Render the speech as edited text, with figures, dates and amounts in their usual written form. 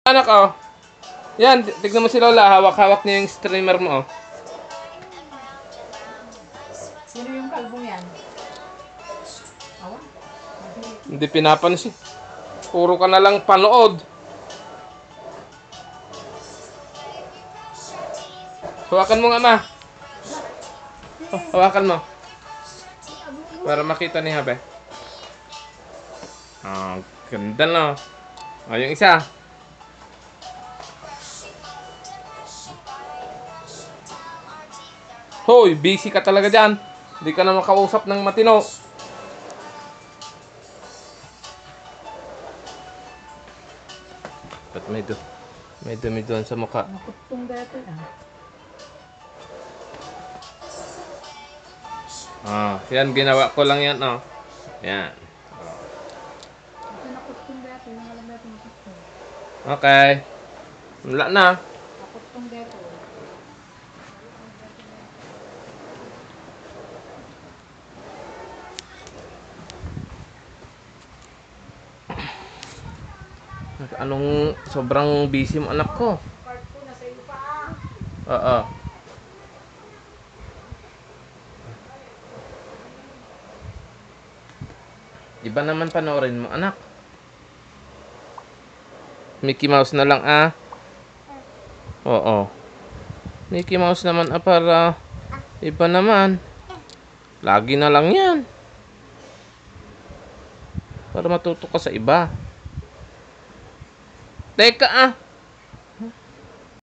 Anak, oh. Yan, tignan mo si Lola. Hawak-hawak niya yung streamer mo, oh. Sino yung kalbong yan? Awan? Hindi pinapansin. Puro ka na lang panood. Hawakan mo nga, ma. Oh, hawakan mo. Para makita ni Habe. Ah, ganda no. Oh, yung isa. Hoy, busy ka talaga dyan. Hindi ka na makausap ng matino. Ba't may dumi doon sa mukha? Nakutong dati Yan, ginawa ko lang yan, oh. Yan. Ito nakutong dati. Nangalam dati nakutong. Okay. Wala na. Nakutong dati. Anong sobrang busy mo anak ko? Card ko nasa iyo pa. Oo. Iba naman panoorin mo anak. Mickey Mouse na lang Oo. Mickey Mouse naman para iba naman. Lagi na lang yan. Para matuto ka sa iba. Teka